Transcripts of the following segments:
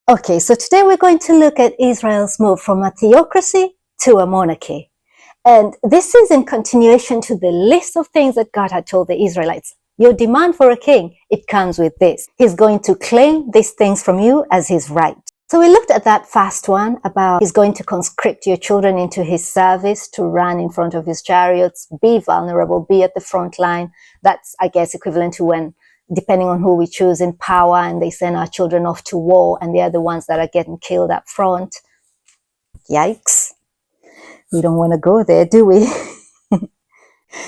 Okay, so today we're going to look at Israel's move from a theocracy to a monarchy. And this is in continuation to the list of things that God had told the Israelites. Your demand for a king, it comes with this. He's going to claim these things from you as his right. So we looked at that first one about he's going to conscript your children into his service to run in front of his chariots, be vulnerable, be at the front line. That's, I guess, equivalent to when, depending on who we choose in power, and they send our children off to war and they're the ones that are getting killed up front. Yikes. We don't want to go there, do we?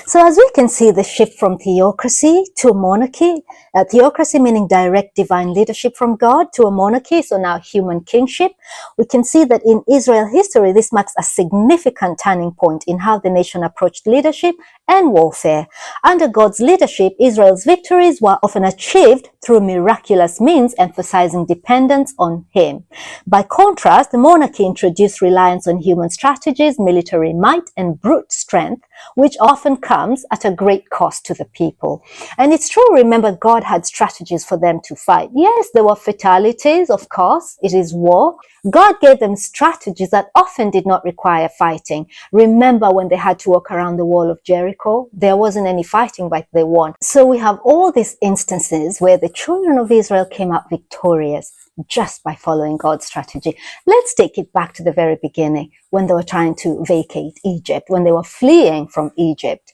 So as we can see, the shift from theocracy to monarchy, theocracy meaning direct divine leadership from God, to a monarchy, so now human kingship, we can see that in Israel history, this marks a significant turning point in how the nation approached leadership and warfare. Under God's leadership, Israel's victories were often achieved through miraculous means, emphasizing dependence on Him. By contrast, the monarchy introduced reliance on human strategies, military might, and brute strength, which often comes at a great cost to the people. And it's true, remember, God had strategies for them to fight. Yes, there were fatalities, of course, it is war. God gave them strategies that often did not require fighting. Remember when they had to walk around the wall of Jericho? There wasn't any fighting, but they won. So we have all these instances where the children of Israel came out victorious just by following God's strategy. Let's take it back to the very beginning when they were trying to vacate Egypt, when they were fleeing from Egypt.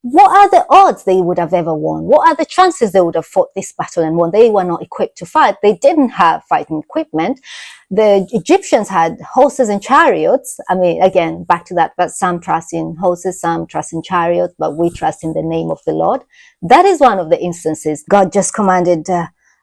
What are the odds they would have ever won? What are the chances they would have fought this battle and won? They were not equipped to fight. They didn't have fighting equipment. The Egyptians had horses and chariots. I mean, again, back to that, but some trust in horses, some trust in chariots, but we trust in the name of the Lord. That is one of the instances. God just commanded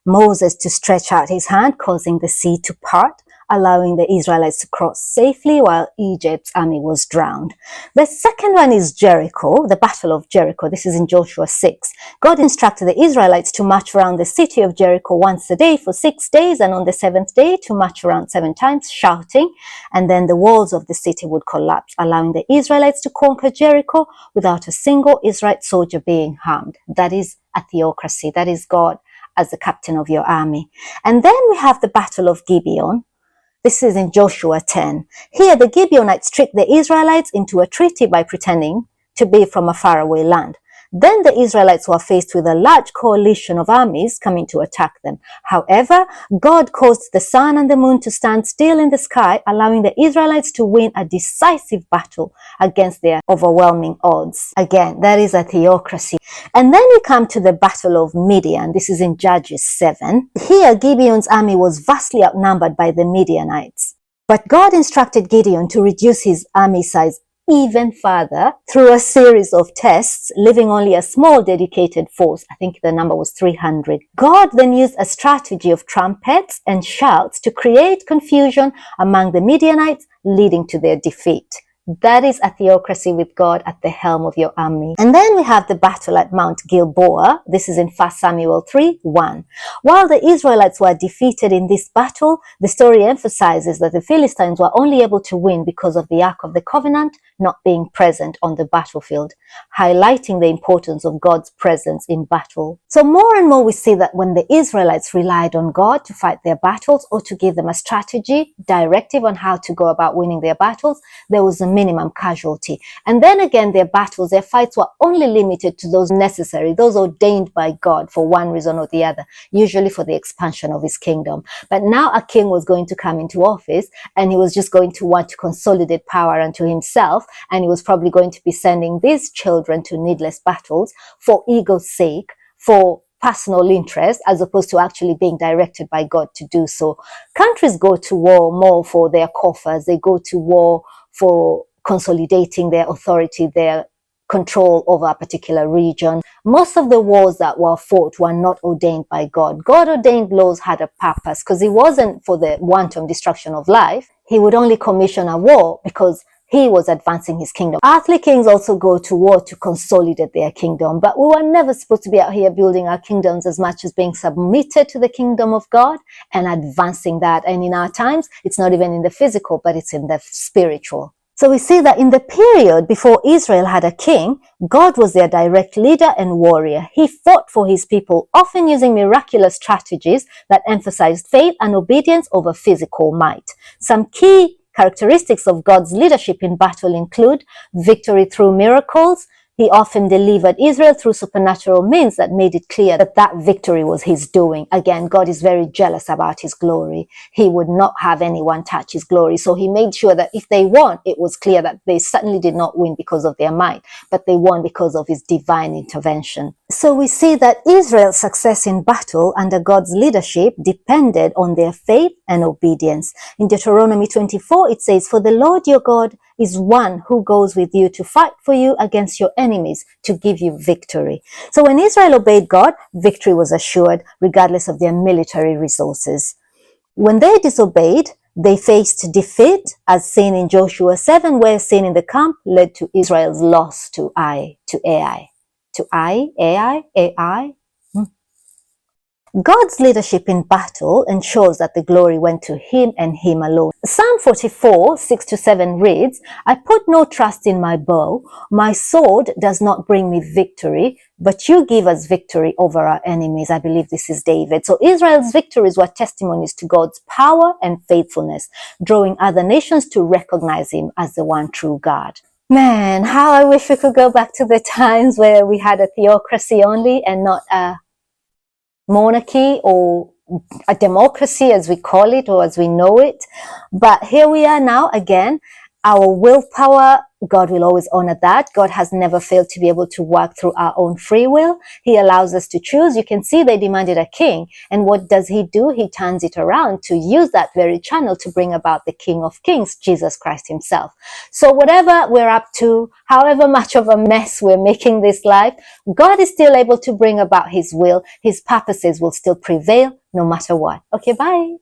Moses to stretch out his hand, causing the sea to part, allowing the Israelites to cross safely while Egypt's army was drowned. The second one is Jericho, the Battle of Jericho. This is in Joshua 6. God instructed the Israelites to march around the city of Jericho once a day for 6 days, and on the 7th day to march around 7 times, shouting, and then the walls of the city would collapse, allowing the Israelites to conquer Jericho without a single Israelite soldier being harmed. That is a theocracy. That is God as the captain of your army. And then we have the Battle of Gibeon. This is in Joshua 10. Here, the Gibeonites tricked the Israelites into a treaty by pretending to be from a faraway land. Then the Israelites were faced with a large coalition of armies coming to attack them. However, God caused the sun and the moon to stand still in the sky, allowing the Israelites to win a decisive battle against their overwhelming odds. Again, that is a theocracy. And then we come to the Battle of Midian. This is in Judges 7. Here, Gibeon's army was vastly outnumbered by the Midianites. But God instructed Gideon to reduce his army size even further through a series of tests, leaving only a small dedicated force. I think the number was 300. God then used a strategy of trumpets and shouts to create confusion among the Midianites, leading to their defeat. That is a theocracy with God at the helm of your army. And then we have the battle at Mount Gilboa. This is in 1 Samuel 3:1. While the Israelites were defeated in this battle, the story emphasizes that the Philistines were only able to win because of the Ark of the Covenant not being present on the battlefield, highlighting the importance of God's presence in battle. So more and more we see that when the Israelites relied on God to fight their battles or to give them a strategy, directive on how to go about winning their battles, there was a minimum casualty. And then again, their battles, their fights were only limited to those necessary, those ordained by God for one reason or the other, usually for the expansion of his kingdom. But now a king was going to come into office, and he was just going to want to consolidate power unto himself, and he was probably going to be sending these children to needless battles for ego's sake, for personal interest, as opposed to actually being directed by God to do so. Countries go to war more for their coffers. They go to war for consolidating their authority, their control over a particular region. Most of the wars that were fought were not ordained by God. God ordained laws had a purpose, because it wasn't for the wanton destruction of life. He would only commission a war because he was advancing his kingdom. Earthly kings also go to war to consolidate their kingdom, but we were never supposed to be out here building our kingdoms as much as being submitted to the kingdom of God and advancing that. And in our times, it's not even in the physical, but it's in the spiritual. So we see that in the period before Israel had a king, God was their direct leader and warrior. He fought for his people, often using miraculous strategies that emphasized faith and obedience over physical might. Some key characteristics of God's leadership in battle include victory through miracles. He often delivered Israel through supernatural means that made it clear that that victory was his doing. Again, God is very jealous about his glory. He would not have anyone touch his glory. So he made sure that if they won, it was clear that they certainly did not win because of their might, but they won because of his divine intervention. So we see that Israel's success in battle under God's leadership depended on their faith and obedience. In Deuteronomy 24, it says, "For the Lord your God is one who goes with you to fight for you against your enemies to give you victory." So when Israel obeyed God, victory was assured regardless of their military resources. When they disobeyed, they faced defeat, as seen in Joshua 7, where sin in the camp led to Israel's loss to Ai. God's leadership in battle ensures that the glory went to him and him alone. Psalm 44, 6-7 reads, "I put no trust in my bow. My sword does not bring me victory, but you give us victory over our enemies." I believe this is David. So Israel's victories were testimonies to God's power and faithfulness, drawing other nations to recognize him as the one true God. Man, how I wish we could go back to the times where we had a theocracy only and not a monarchy or a democracy as we call it or as we know it. But here we are now again. Our willpower, God will always honor that. God has never failed to be able to work through our own free will. He allows us to choose. You can see they demanded a king. And what does he do? He turns it around to use that very channel to bring about the King of Kings, Jesus Christ himself. So whatever we're up to, however much of a mess we're making this life, God is still able to bring about his will. His purposes will still prevail no matter what. Okay, bye.